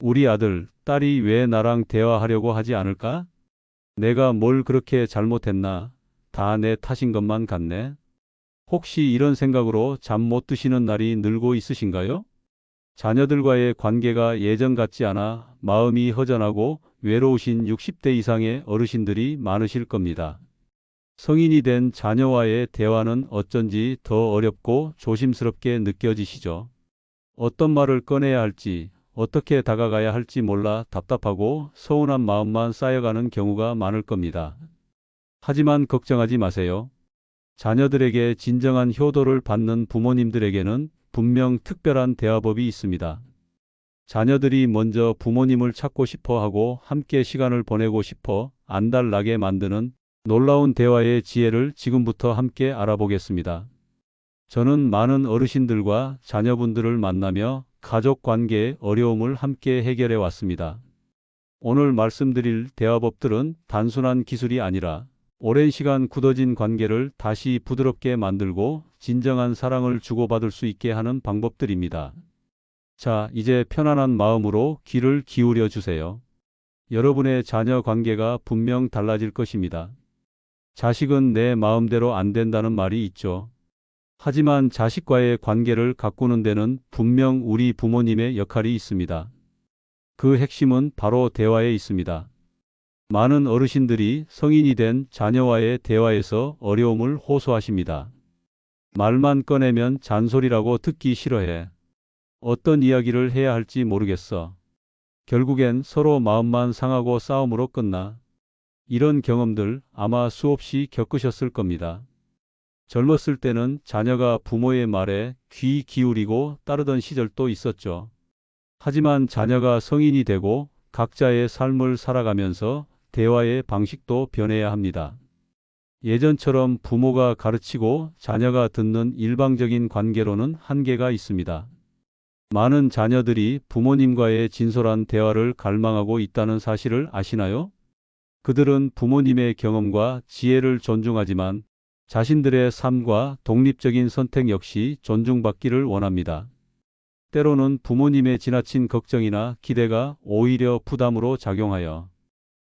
우리 아들, 딸이 왜 나랑 대화하려고 하지 않을까? 내가 뭘 그렇게 잘못했나? 다 내 탓인 것만 같네. 혹시 이런 생각으로 잠 못 드시는 날이 늘고 있으신가요? 자녀들과의 관계가 예전 같지 않아 마음이 허전하고 외로우신 60대 이상의 어르신들이 많으실 겁니다. 성인이 된 자녀와의 대화는 어쩐지 더 어렵고 조심스럽게 느껴지시죠? 어떤 말을 꺼내야 할지, 어떻게 다가가야 할지 몰라 답답하고 서운한 마음만 쌓여가는 경우가 많을 겁니다. 하지만 걱정하지 마세요. 자녀들에게 진정한 효도를 받는 부모님들에게는 분명 특별한 대화법이 있습니다. 자녀들이 먼저 부모님을 찾고 싶어 하고 함께 시간을 보내고 싶어 안달나게 만드는 놀라운 대화의 지혜를 지금부터 함께 알아보겠습니다. 저는 많은 어르신들과 자녀분들을 만나며 가족 관계의 어려움을 함께 해결해 왔습니다. 오늘 말씀드릴 대화법들은 단순한 기술이 아니라 오랜 시간 굳어진 관계를 다시 부드럽게 만들고 진정한 사랑을 주고받을 수 있게 하는 방법들입니다. 자, 이제 편안한 마음으로 귀를 기울여 주세요. 여러분의 자녀 관계가 분명 달라질 것입니다. 자식은 내 마음대로 안 된다는 말이 있죠. 하지만 자식과의 관계를 가꾸는 데는 분명 우리 부모님의 역할이 있습니다. 그 핵심은 바로 대화에 있습니다. 많은 어르신들이 성인이 된 자녀와의 대화에서 어려움을 호소하십니다. 말만 꺼내면 잔소리라고 듣기 싫어해. 어떤 이야기를 해야 할지 모르겠어. 결국엔 서로 마음만 상하고 싸움으로 끝나. 이런 경험들 아마 수없이 겪으셨을 겁니다. 젊었을 때는 자녀가 부모의 말에 귀 기울이고 따르던 시절도 있었죠. 하지만 자녀가 성인이 되고 각자의 삶을 살아가면서 대화의 방식도 변해야 합니다. 예전처럼 부모가 가르치고 자녀가 듣는 일방적인 관계로는 한계가 있습니다. 많은 자녀들이 부모님과의 진솔한 대화를 갈망하고 있다는 사실을 아시나요? 그들은 부모님의 경험과 지혜를 존중하지만 자신들의 삶과 독립적인 선택 역시 존중받기를 원합니다. 때로는 부모님의 지나친 걱정이나 기대가 오히려 부담으로 작용하여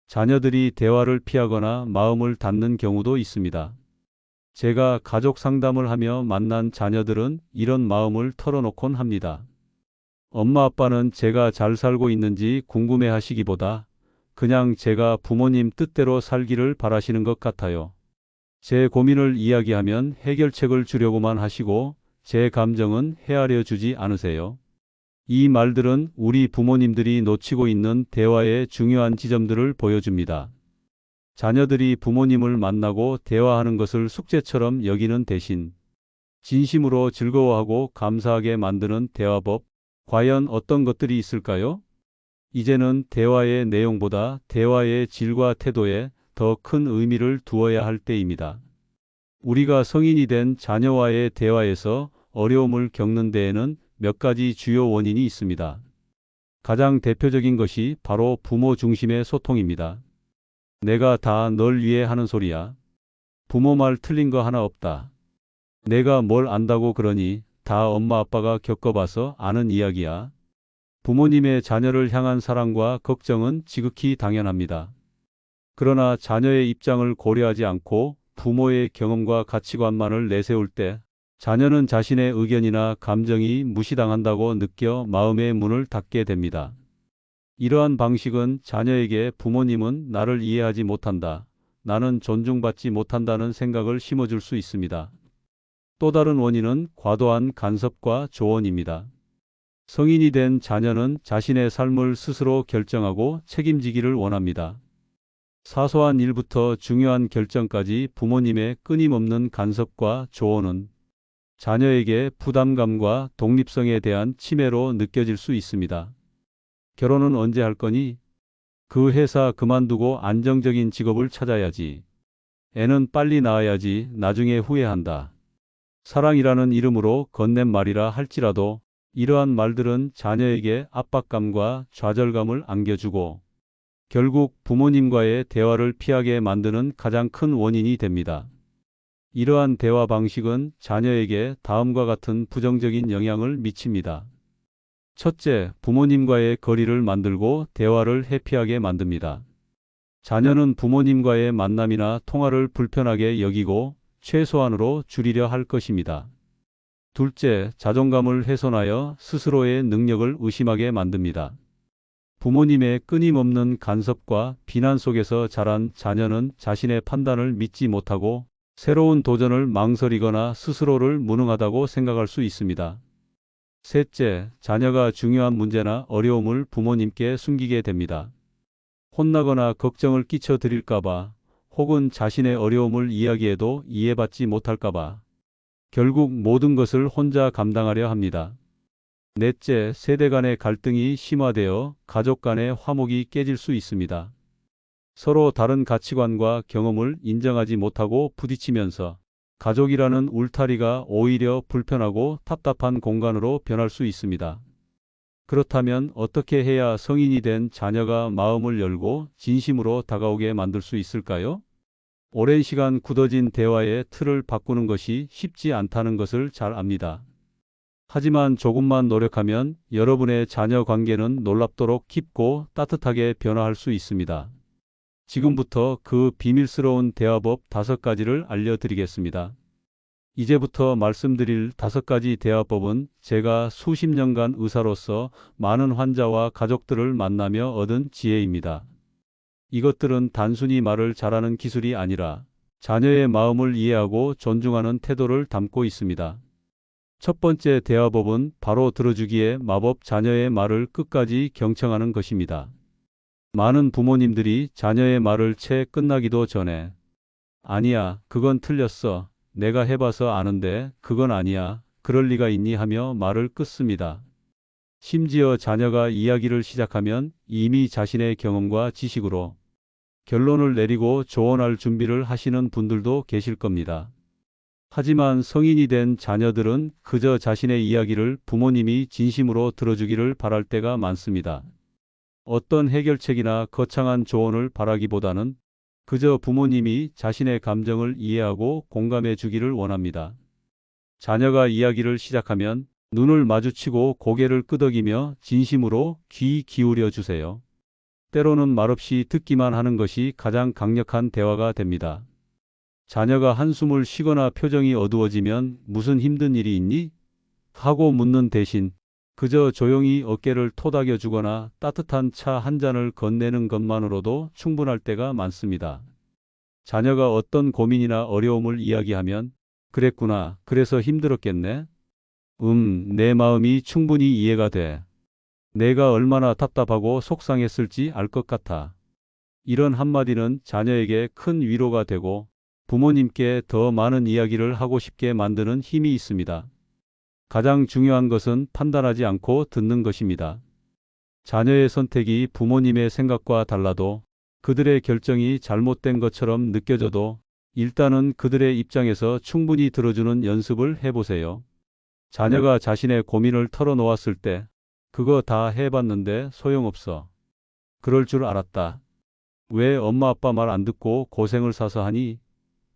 자녀들이 대화를 피하거나 마음을 닫는 경우도 있습니다. 제가 가족 상담을 하며 만난 자녀들은 이런 마음을 털어놓곤 합니다. 엄마 아빠는 제가 잘 살고 있는지 궁금해 하시기보다 그냥 제가 부모님 뜻대로 살기를 바라시는 것 같아요. 제 고민을 이야기하면 해결책을 주려고만 하시고 제 감정은 헤아려 주지 않으세요. 이 말들은 우리 부모님들이 놓치고 있는 대화의 중요한 지점들을 보여줍니다. 자녀들이 부모님을 만나고 대화하는 것을 숙제처럼 여기는 대신 진심으로 즐거워하고 감사하게 만드는 대화법, 과연 어떤 것들이 있을까요? 이제는 대화의 내용보다 대화의 질과 태도에 더 큰 의미를 두어야 할 때입니다. 우리가 성인이 된 자녀와의 대화에서 어려움을 겪는 데에는 몇 가지 주요 원인이 있습니다. 가장 대표적인 것이 바로 부모 중심의 소통입니다. 내가 다 널 위해 하는 소리야. 부모 말 틀린 거 하나 없다. 내가 뭘 안다고 그러니 다 엄마 아빠가 겪어봐서 아는 이야기야. 부모님의 자녀를 향한 사랑과 걱정은 지극히 당연합니다. 그러나 자녀의 입장을 고려하지 않고 부모의 경험과 가치관만을 내세울 때 자녀는 자신의 의견이나 감정이 무시당한다고 느껴 마음의 문을 닫게 됩니다. 이러한 방식은 자녀에게 부모님은 나를 이해하지 못한다, 나는 존중받지 못한다는 생각을 심어줄 수 있습니다. 또 다른 원인은 과도한 간섭과 조언입니다. 성인이 된 자녀는 자신의 삶을 스스로 결정하고 책임지기를 원합니다. 사소한 일부터 중요한 결정까지 부모님의 끊임없는 간섭과 조언은 자녀에게 부담감과 독립성에 대한 침해로 느껴질 수 있습니다. 결혼은 언제 할 거니? 그 회사 그만두고 안정적인 직업을 찾아야지. 애는 빨리 낳아야지 나중에 후회한다. 사랑이라는 이름으로 건넨 말이라 할지라도 이러한 말들은 자녀에게 압박감과 좌절감을 안겨주고 결국 부모님과의 대화를 피하게 만드는 가장 큰 원인이 됩니다. 이러한 대화 방식은 자녀에게 다음과 같은 부정적인 영향을 미칩니다. 첫째, 부모님과의 거리를 만들고 대화를 회피하게 만듭니다. 자녀는 부모님과의 만남이나 통화를 불편하게 여기고 최소한으로 줄이려 할 것입니다. 둘째, 자존감을 훼손하여 스스로의 능력을 의심하게 만듭니다. 부모님의 끊임없는 간섭과 비난 속에서 자란 자녀는 자신의 판단을 믿지 못하고 새로운 도전을 망설이거나 스스로를 무능하다고 생각할 수 있습니다. 셋째, 자녀가 중요한 문제나 어려움을 부모님께 숨기게 됩니다. 혼나거나 걱정을 끼쳐 드릴까봐, 혹은 자신의 어려움을 이야기해도 이해받지 못할까봐, 결국 모든 것을 혼자 감당하려 합니다. 넷째, 세대 간의 갈등이 심화되어 가족 간의 화목이 깨질 수 있습니다. 서로 다른 가치관과 경험을 인정하지 못하고 부딪히면서 가족이라는 울타리가 오히려 불편하고 답답한 공간으로 변할 수 있습니다. 그렇다면 어떻게 해야 성인이 된 자녀가 마음을 열고 진심으로 다가오게 만들 수 있을까요? 오랜 시간 굳어진 대화의 틀을 바꾸는 것이 쉽지 않다는 것을 잘 압니다. 하지만 조금만 노력하면 여러분의 자녀 관계는 놀랍도록 깊고 따뜻하게 변화할 수 있습니다. 지금부터 그 비밀스러운 대화법 5가지를 알려드리겠습니다. 이제부터 말씀드릴 5가지 대화법은 제가 수십 년간 의사로서 많은 환자와 가족들을 만나며 얻은 지혜입니다. 이것들은 단순히 말을 잘하는 기술이 아니라 자녀의 마음을 이해하고 존중하는 태도를 담고 있습니다. 첫 번째 대화법은 바로 들어주기의 마법, 자녀의 말을 끝까지 경청하는 것입니다. 많은 부모님들이 자녀의 말을 채 끝나기도 전에 아니야, 그건 틀렸어. 내가 해봐서 아는데 그건 아니야. 그럴 리가 있니 하며 말을 끊습니다. 심지어 자녀가 이야기를 시작하면 이미 자신의 경험과 지식으로 결론을 내리고 조언할 준비를 하시는 분들도 계실 겁니다. 하지만 성인이 된 자녀들은 그저 자신의 이야기를 부모님이 진심으로 들어주기를 바랄 때가 많습니다. 어떤 해결책이나 거창한 조언을 바라기보다는 그저 부모님이 자신의 감정을 이해하고 공감해 주기를 원합니다. 자녀가 이야기를 시작하면 눈을 마주치고 고개를 끄덕이며 진심으로 귀 기울여 주세요. 때로는 말없이 듣기만 하는 것이 가장 강력한 대화가 됩니다. 자녀가 한숨을 쉬거나 표정이 어두워지면 무슨 힘든 일이 있니? 하고 묻는 대신 그저 조용히 어깨를 토닥여 주거나 따뜻한 차 한 잔을 건네는 것만으로도 충분할 때가 많습니다. 자녀가 어떤 고민이나 어려움을 이야기하면 그랬구나, 그래서 힘들었겠네. 내 마음이 충분히 이해가 돼. 내가 얼마나 답답하고 속상했을지 알 것 같아. 이런 한마디는 자녀에게 큰 위로가 되고 부모님께 더 많은 이야기를 하고 싶게 만드는 힘이 있습니다. 가장 중요한 것은 판단하지 않고 듣는 것입니다. 자녀의 선택이 부모님의 생각과 달라도 그들의 결정이 잘못된 것처럼 느껴져도 일단은 그들의 입장에서 충분히 들어주는 연습을 해보세요. 자녀가 자신의 고민을 털어놓았을 때 그거 다 해봤는데 소용없어. 그럴 줄 알았다. 왜 엄마 아빠 말 안 듣고 고생을 사서 하니?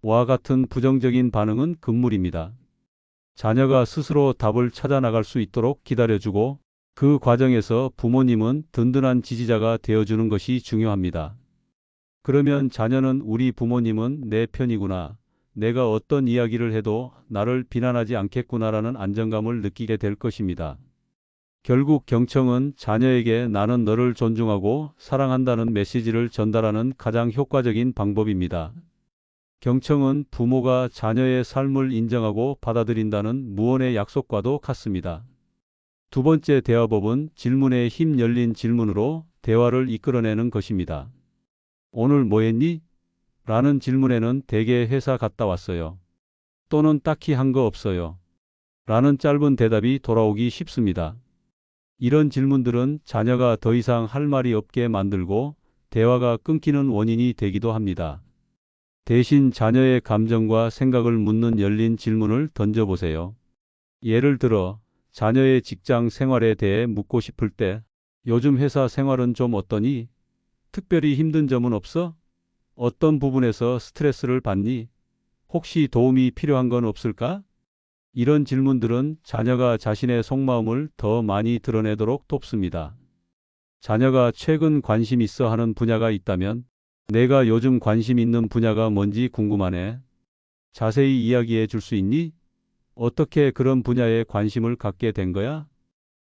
와 같은 부정적인 반응은 금물입니다. 자녀가 스스로 답을 찾아 나갈 수 있도록 기다려주고 그 과정에서 부모님은 든든한 지지자가 되어주는 것이 중요합니다. 그러면 자녀는 우리 부모님은 내 편이구나. 내가 어떤 이야기를 해도 나를 비난하지 않겠구나라는 안정감을 느끼게 될 것입니다. 결국 경청은 자녀에게 나는 너를 존중하고 사랑한다는 메시지를 전달하는 가장 효과적인 방법입니다. 경청은 부모가 자녀의 삶을 인정하고 받아들인다는 무언의 약속과도 같습니다. 두 번째 대화법은 질문의 힘, 열린 질문으로 대화를 이끌어내는 것입니다. 오늘 뭐 했니? 라는 질문에는 대개 회사 갔다 왔어요. 또는 딱히 한 거 없어요. 라는 짧은 대답이 돌아오기 쉽습니다. 이런 질문들은 자녀가 더 이상 할 말이 없게 만들고 대화가 끊기는 원인이 되기도 합니다. 대신 자녀의 감정과 생각을 묻는 열린 질문을 던져보세요. 예를 들어 자녀의 직장 생활에 대해 묻고 싶을 때 요즘 회사 생활은 좀 어떠니? 특별히 힘든 점은 없어? 어떤 부분에서 스트레스를 받니? 혹시 도움이 필요한 건 없을까? 이런 질문들은 자녀가 자신의 속마음을 더 많이 드러내도록 돕습니다. 자녀가 최근 관심 있어 하는 분야가 있다면 내가 요즘 관심 있는 분야가 뭔지 궁금하네. 자세히 이야기해 줄 수 있니? 어떻게 그런 분야에 관심을 갖게 된 거야?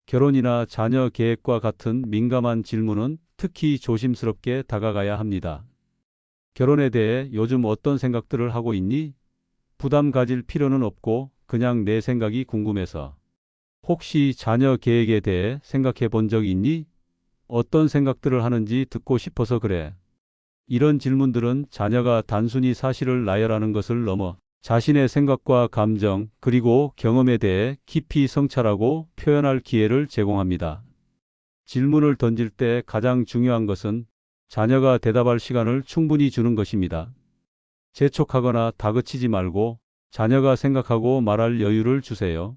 결혼이나 자녀 계획과 같은 민감한 질문은 특히 조심스럽게 다가가야 합니다. 결혼에 대해 요즘 어떤 생각들을 하고 있니? 부담 가질 필요는 없고 그냥 내 생각이 궁금해서. 혹시 자녀 계획에 대해 생각해 본 적 있니? 어떤 생각들을 하는지 듣고 싶어서 그래. 이런 질문들은 자녀가 단순히 사실을 나열하는 것을 넘어 자신의 생각과 감정 그리고 경험에 대해 깊이 성찰하고 표현할 기회를 제공합니다. 질문을 던질 때 가장 중요한 것은 자녀가 대답할 시간을 충분히 주는 것입니다. 재촉하거나 다그치지 말고 자녀가 생각하고 말할 여유를 주세요.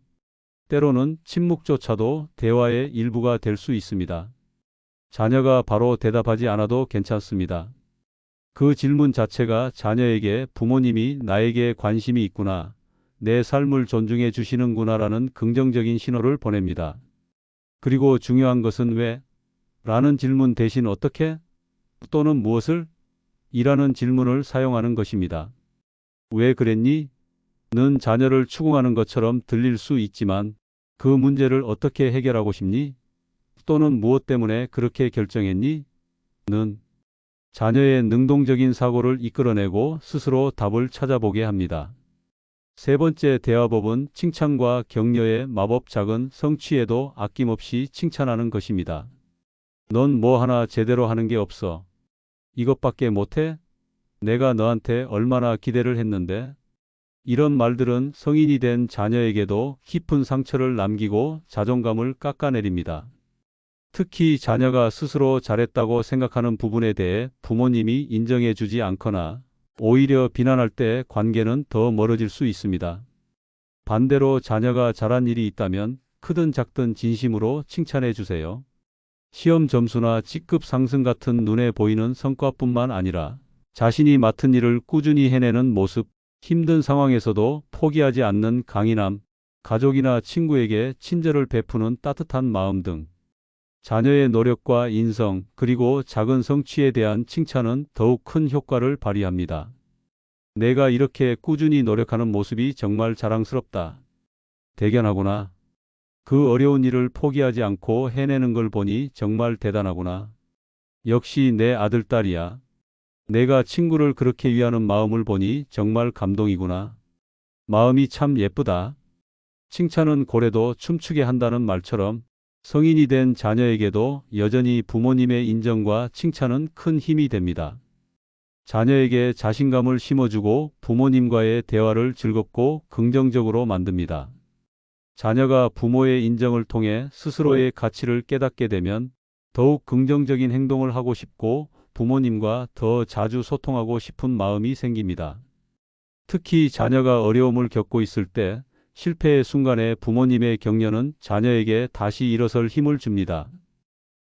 때로는 침묵조차도 대화의 일부가 될 수 있습니다. 자녀가 바로 대답하지 않아도 괜찮습니다. 그 질문 자체가 자녀에게 부모님이 나에게 관심이 있구나, 내 삶을 존중해 주시는구나라는 긍정적인 신호를 보냅니다. 그리고 중요한 것은 왜? 라는 질문 대신 어떻게? 또는 무엇을? 이라는 질문을 사용하는 것입니다. 왜 그랬니? 는 자녀를 추궁하는 것처럼 들릴 수 있지만 그 문제를 어떻게 해결하고 싶니? 또는 무엇 때문에 그렇게 결정했니? 는 자녀의 능동적인 사고를 이끌어내고 스스로 답을 찾아보게 합니다. 세 번째 대화법은 칭찬과 격려의 마법. 작은 성취에도 아낌없이 칭찬하는 것입니다. 넌 뭐 하나 제대로 하는 게 없어. 이것밖에 못해? 내가 너한테 얼마나 기대를 했는데? 이런 말들은 성인이 된 자녀에게도 깊은 상처를 남기고 자존감을 깎아내립니다. 특히 자녀가 스스로 잘했다고 생각하는 부분에 대해 부모님이 인정해 주지 않거나 오히려 비난할 때 관계는 더 멀어질 수 있습니다. 반대로 자녀가 잘한 일이 있다면 크든 작든 진심으로 칭찬해 주세요. 시험 점수나 직급 상승 같은 눈에 보이는 성과뿐만 아니라 자신이 맡은 일을 꾸준히 해내는 모습, 힘든 상황에서도 포기하지 않는 강인함, 가족이나 친구에게 친절을 베푸는 따뜻한 마음 등 자녀의 노력과 인성 그리고 작은 성취에 대한 칭찬은 더욱 큰 효과를 발휘합니다. 내가 이렇게 꾸준히 노력하는 모습이 정말 자랑스럽다. 대견하구나. 그 어려운 일을 포기하지 않고 해내는 걸 보니 정말 대단하구나. 역시 내 아들, 딸이야. 내가 친구를 그렇게 위하는 마음을 보니 정말 감동이구나. 마음이 참 예쁘다. 칭찬은 고래도 춤추게 한다는 말처럼 성인이 된 자녀에게도 여전히 부모님의 인정과 칭찬은 큰 힘이 됩니다. 자녀에게 자신감을 심어주고 부모님과의 대화를 즐겁고 긍정적으로 만듭니다. 자녀가 부모의 인정을 통해 스스로의 가치를 깨닫게 되면 더욱 긍정적인 행동을 하고 싶고 부모님과 더 자주 소통하고 싶은 마음이 생깁니다. 특히 자녀가 어려움을 겪고 있을 때 실패의 순간에 부모님의 격려는 자녀에게 다시 일어설 힘을 줍니다.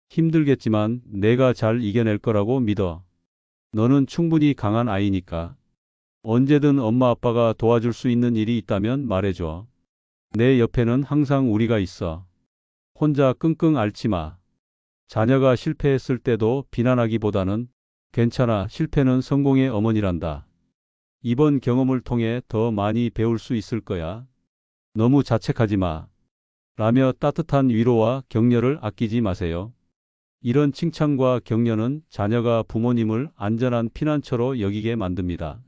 힘들겠지만 내가 잘 이겨낼 거라고 믿어. 너는 충분히 강한 아이니까. 언제든 엄마 아빠가 도와줄 수 있는 일이 있다면 말해줘. 내 옆에는 항상 우리가 있어. 혼자 끙끙 앓지 마. 자녀가 실패했을 때도 비난하기보다는 괜찮아, 실패는 성공의 어머니란다. 이번 경험을 통해 더 많이 배울 수 있을 거야. 너무 자책하지 마. 라며 따뜻한 위로와 격려를 아끼지 마세요. 이런 칭찬과 격려는 자녀가 부모님을 안전한 피난처로 여기게 만듭니다.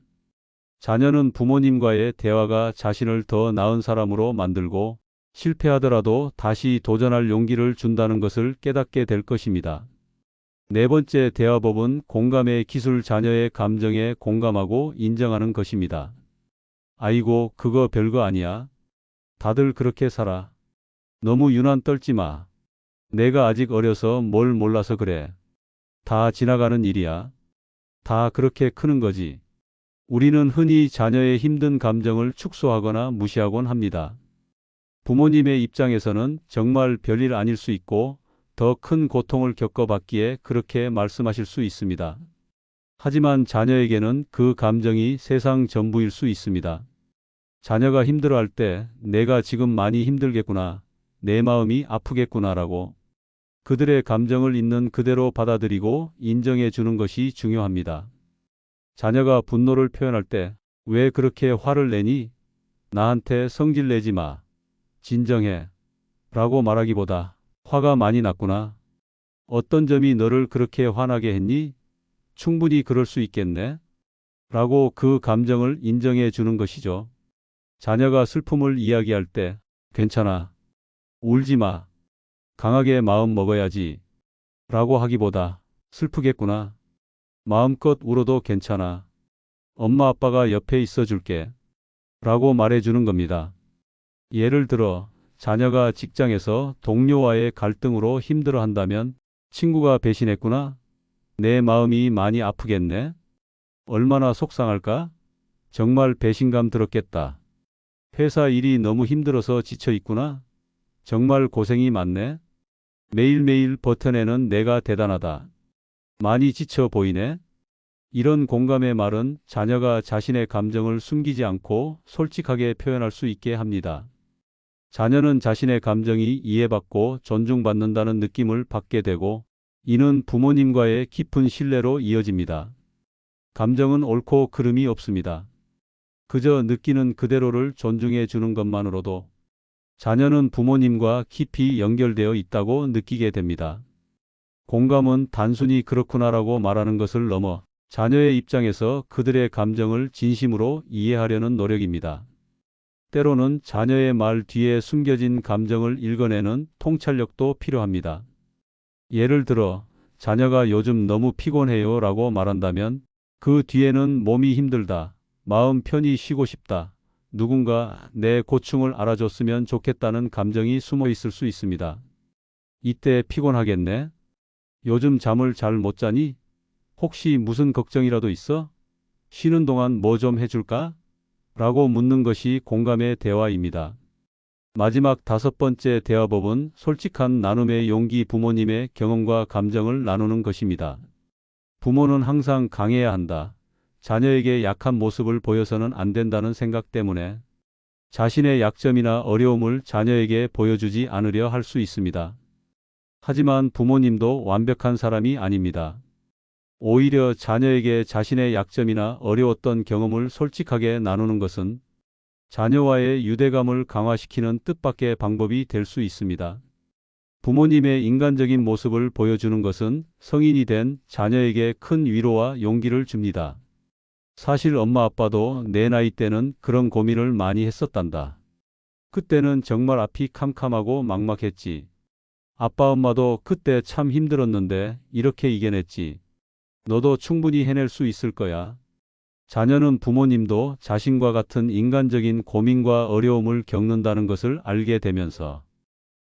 자녀는 부모님과의 대화가 자신을 더 나은 사람으로 만들고 실패하더라도 다시 도전할 용기를 준다는 것을 깨닫게 될 것입니다. 네 번째 대화법은 공감의 기술. 자녀의 감정에 공감하고 인정하는 것입니다. 아이고, 그거 별거 아니야. 다들 그렇게 살아. 너무 유난 떨지 마. 내가 아직 어려서 뭘 몰라서 그래. 다 지나가는 일이야. 다 그렇게 크는 거지. 우리는 흔히 자녀의 힘든 감정을 축소하거나 무시하곤 합니다. 부모님의 입장에서는 정말 별일 아닐 수 있고 더 큰 고통을 겪어봤기에 그렇게 말씀하실 수 있습니다. 하지만 자녀에게는 그 감정이 세상 전부일 수 있습니다. 자녀가 힘들어할 때 내가 지금 많이 힘들겠구나, 내 마음이 아프겠구나라고 그들의 감정을 있는 그대로 받아들이고 인정해 주는 것이 중요합니다. 자녀가 분노를 표현할 때 왜 그렇게 화를 내니? 나한테 성질 내지 마. 진정해. 라고 말하기보다 화가 많이 났구나. 어떤 점이 너를 그렇게 화나게 했니? 충분히 그럴 수 있겠네. 라고 그 감정을 인정해 주는 것이죠. 자녀가 슬픔을 이야기할 때 괜찮아. 울지 마. 강하게 마음 먹어야지. 라고 하기보다 슬프겠구나. 마음껏 울어도 괜찮아. 엄마 아빠가 옆에 있어 줄게. 라고 말해주는 겁니다. 예를 들어 자녀가 직장에서 동료와의 갈등으로 힘들어한다면 친구가 배신했구나. 내 마음이 많이 아프겠네. 얼마나 속상할까? 정말 배신감 들었겠다. 회사 일이 너무 힘들어서 지쳐 있구나. 정말 고생이 많네. 매일매일 버텨내는 내가 대단하다. 많이 지쳐 보이네. 이런 공감의 말은 자녀가 자신의 감정을 숨기지 않고 솔직하게 표현할 수 있게 합니다. 자녀는 자신의 감정이 이해받고 존중받는다는 느낌을 받게 되고 이는 부모님과의 깊은 신뢰로 이어집니다. 감정은 옳고 그름이 없습니다. 그저 느끼는 그대로를 존중해 주는 것만으로도 자녀는 부모님과 깊이 연결되어 있다고 느끼게 됩니다. 공감은 단순히 그렇구나라고 말하는 것을 넘어 자녀의 입장에서 그들의 감정을 진심으로 이해하려는 노력입니다. 때로는 자녀의 말 뒤에 숨겨진 감정을 읽어내는 통찰력도 필요합니다. 예를 들어 자녀가 요즘 너무 피곤해요 라고 말한다면 그 뒤에는 몸이 힘들다, 마음 편히 쉬고 싶다, 누군가 내 고충을 알아줬으면 좋겠다는 감정이 숨어 있을 수 있습니다. 이때 피곤하겠네? 요즘 잠을 잘 못 자니? 혹시 무슨 걱정이라도 있어? 쉬는 동안 뭐 좀 해줄까? 라고 묻는 것이 공감의 대화입니다. 마지막 5번째 대화법은 솔직한 나눔의 용기. 부모님의 경험과 감정을 나누는 것입니다. 부모는 항상 강해야 한다. 자녀에게 약한 모습을 보여서는 안 된다는 생각 때문에 자신의 약점이나 어려움을 자녀에게 보여주지 않으려 할 수 있습니다. 하지만 부모님도 완벽한 사람이 아닙니다. 오히려 자녀에게 자신의 약점이나 어려웠던 경험을 솔직하게 나누는 것은 자녀와의 유대감을 강화시키는 뜻밖의 방법이 될 수 있습니다. 부모님의 인간적인 모습을 보여주는 것은 성인이 된 자녀에게 큰 위로와 용기를 줍니다. 사실 엄마 아빠도 내 나이 때는 그런 고민을 많이 했었단다. 그때는 정말 앞이 캄캄하고 막막했지. 아빠 엄마도 그때 참 힘들었는데 이렇게 이겨냈지. 너도 충분히 해낼 수 있을 거야. 자녀는 부모님도 자신과 같은 인간적인 고민과 어려움을 겪는다는 것을 알게 되면서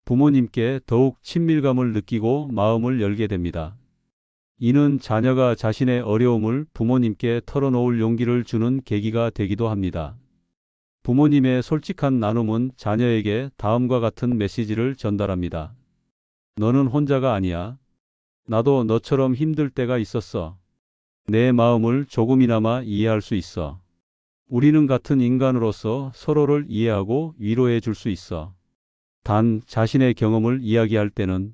부모님께 더욱 친밀감을 느끼고 마음을 열게 됩니다. 이는 자녀가 자신의 어려움을 부모님께 털어놓을 용기를 주는 계기가 되기도 합니다. 부모님의 솔직한 나눔은 자녀에게 다음과 같은 메시지를 전달합니다. 너는 혼자가 아니야. 나도 너처럼 힘들 때가 있었어. 내 마음을 조금이나마 이해할 수 있어. 우리는 같은 인간으로서 서로를 이해하고 위로해 줄 수 있어. 단, 자신의 경험을 이야기할 때는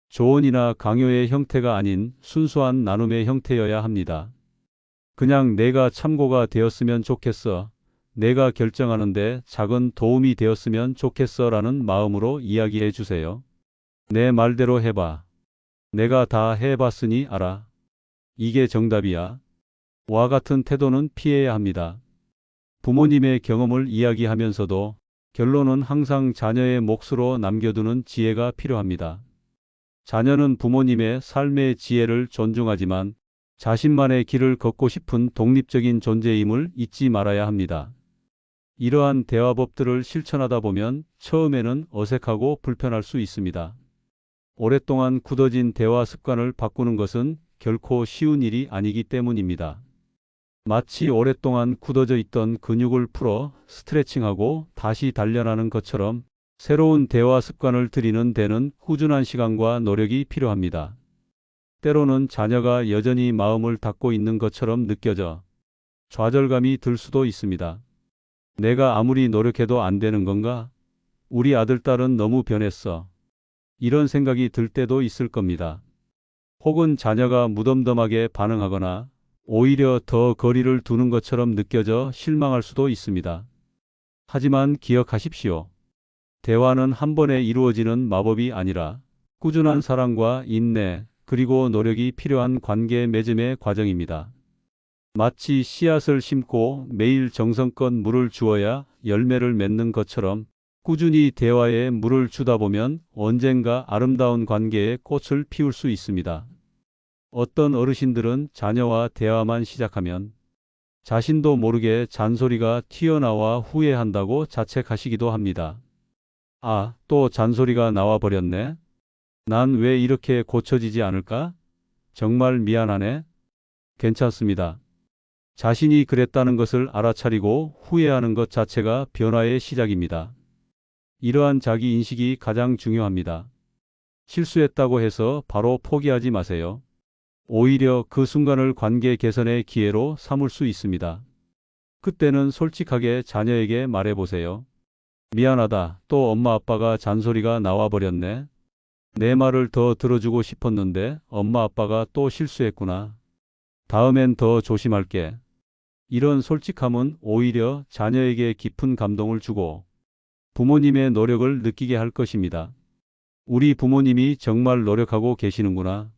조언이나 강요의 형태가 아닌 순수한 나눔의 형태여야 합니다. 그냥 내가 참고가 되었으면 좋겠어. 내가 결정하는데 작은 도움이 되었으면 좋겠어 라는 마음으로 이야기해 주세요. 내 말대로 해봐. 내가 다 해봤으니 알아. 이게 정답이야. 와 같은 태도는 피해야 합니다. 부모님의 경험을 이야기하면서도 결론은 항상 자녀의 몫으로 남겨두는 지혜가 필요합니다. 자녀는 부모님의 삶의 지혜를 존중하지만 자신만의 길을 걷고 싶은 독립적인 존재임을 잊지 말아야 합니다. 이러한 대화법들을 실천하다 보면 처음에는 어색하고 불편할 수 있습니다. 오랫동안 굳어진 대화 습관을 바꾸는 것은 결코 쉬운 일이 아니기 때문입니다. 마치 오랫동안 굳어져 있던 근육을 풀어 스트레칭하고 다시 단련하는 것처럼 새로운 대화 습관을 들이는 데는 꾸준한 시간과 노력이 필요합니다. 때로는 자녀가 여전히 마음을 닫고 있는 것처럼 느껴져 좌절감이 들 수도 있습니다. 내가 아무리 노력해도 안 되는 건가? 우리 아들, 딸은 너무 변했어. 이런 생각이 들 때도 있을 겁니다. 혹은 자녀가 무덤덤하게 반응하거나 오히려 더 거리를 두는 것처럼 느껴져 실망할 수도 있습니다. 하지만 기억하십시오. 대화는 한 번에 이루어지는 마법이 아니라 꾸준한 사랑과 인내, 그리고 노력이 필요한 관계 맺음의 과정입니다. 마치 씨앗을 심고 매일 정성껏 물을 주어야 열매를 맺는 것처럼 꾸준히 대화에 물을 주다 보면 언젠가 아름다운 관계에 꽃을 피울 수 있습니다. 어떤 어르신들은 자녀와 대화만 시작하면 자신도 모르게 잔소리가 튀어나와 후회한다고 자책하시기도 합니다. 아, 또 잔소리가 나와 버렸네. 난 왜 이렇게 고쳐지지 않을까? 정말 미안하네. 괜찮습니다. 자신이 그랬다는 것을 알아차리고 후회하는 것 자체가 변화의 시작입니다. 이러한 자기 인식이 가장 중요합니다. 실수했다고 해서 바로 포기하지 마세요. 오히려 그 순간을 관계 개선의 기회로 삼을 수 있습니다. 그때는 솔직하게 자녀에게 말해보세요. 미안하다. 또 엄마 아빠가 잔소리가 나와 버렸네. 내 말을 더 들어주고 싶었는데 엄마 아빠가 또 실수했구나. 다음엔 더 조심할게. 이런 솔직함은 오히려 자녀에게 깊은 감동을 주고 부모님의 노력을 느끼게 할 것입니다. 우리 부모님이 정말 노력하고 계시는구나.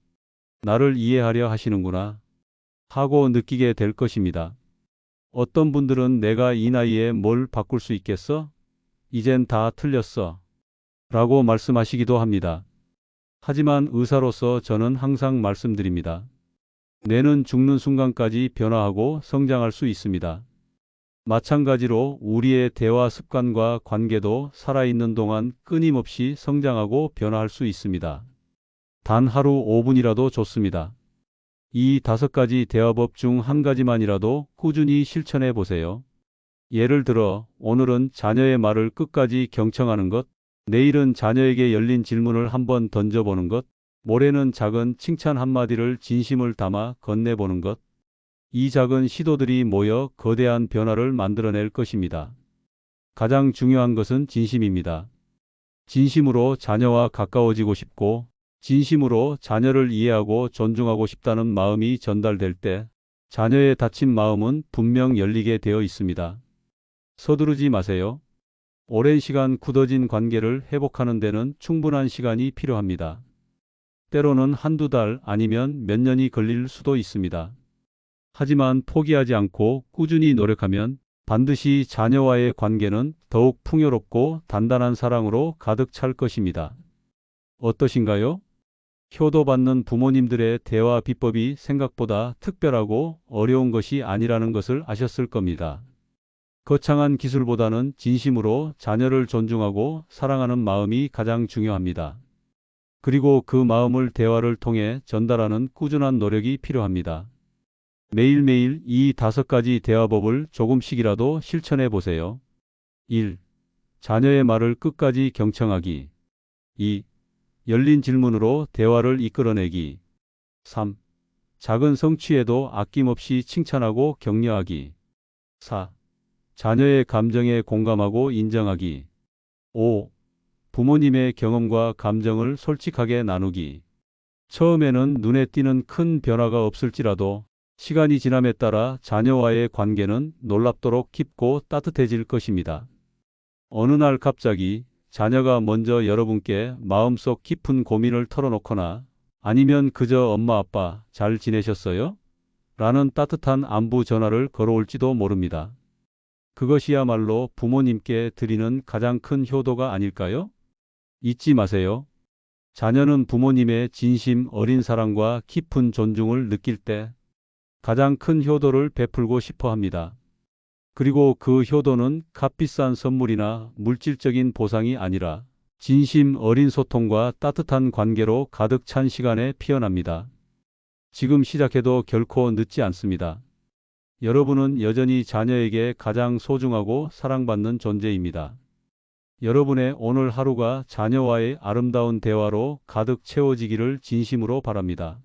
나를 이해하려 하시는구나. 하고 느끼게 될 것입니다. 어떤 분들은 내가 이 나이에 뭘 바꿀 수 있겠어? 이젠 다 틀렸어. 라고 말씀하시기도 합니다. 하지만 의사로서 저는 항상 말씀드립니다. 뇌는 죽는 순간까지 변화하고 성장할 수 있습니다. 마찬가지로 우리의 대화 습관과 관계도 살아있는 동안 끊임없이 성장하고 변화할 수 있습니다. 단 하루 5분이라도 좋습니다. 이 5가지 대화법 중 한 가지만이라도 꾸준히 실천해 보세요. 예를 들어 오늘은 자녀의 말을 끝까지 경청하는 것, 내일은 자녀에게 열린 질문을 한번 던져보는 것, 모레는 작은 칭찬 한마디를 진심을 담아 건네보는 것. 이 작은 시도들이 모여 거대한 변화를 만들어낼 것입니다. 가장 중요한 것은 진심입니다. 진심으로 자녀와 가까워지고 싶고 진심으로 자녀를 이해하고 존중하고 싶다는 마음이 전달될 때 자녀의 다친 마음은 분명 열리게 되어 있습니다. 서두르지 마세요. 오랜 시간 굳어진 관계를 회복하는 데는 충분한 시간이 필요합니다. 때로는 한두 달 아니면 몇 년이 걸릴 수도 있습니다. 하지만 포기하지 않고 꾸준히 노력하면 반드시 자녀와의 관계는 더욱 풍요롭고 단단한 사랑으로 가득 찰 것입니다. 어떠신가요? 효도받는 부모님들의 대화 비법이 생각보다 특별하고 어려운 것이 아니라는 것을 아셨을 겁니다. 거창한 기술보다는 진심으로 자녀를 존중하고 사랑하는 마음이 가장 중요합니다. 그리고 그 마음을 대화를 통해 전달하는 꾸준한 노력이 필요합니다. 매일매일 이 5가지 대화법을 조금씩이라도 실천해 보세요. 1. 자녀의 말을 끝까지 경청하기. 2. 열린 질문으로 대화를 이끌어내기. 3. 작은 성취에도 아낌없이 칭찬하고 격려하기. 4. 자녀의 감정에 공감하고 인정하기. 5. 부모님의 경험과 감정을 솔직하게 나누기. 처음에는 눈에 띄는 큰 변화가 없을지라도 시간이 지남에 따라 자녀와의 관계는 놀랍도록 깊고 따뜻해질 것입니다. 어느 날 갑자기 자녀가 먼저 여러분께 마음속 깊은 고민을 털어놓거나 아니면 그저 엄마 아빠 잘 지내셨어요? 라는 따뜻한 안부 전화를 걸어올지도 모릅니다. 그것이야말로 부모님께 드리는 가장 큰 효도가 아닐까요? 잊지 마세요. 자녀는 부모님의 진심 어린 사랑과 깊은 존중을 느낄 때 가장 큰 효도를 베풀고 싶어 합니다. 그리고 그 효도는 값비싼 선물이나 물질적인 보상이 아니라 진심 어린 소통과 따뜻한 관계로 가득 찬 시간에 피어납니다. 지금 시작해도 결코 늦지 않습니다. 여러분은 여전히 자녀에게 가장 소중하고 사랑받는 존재입니다. 여러분의 오늘 하루가 자녀와의 아름다운 대화로 가득 채워지기를 진심으로 바랍니다.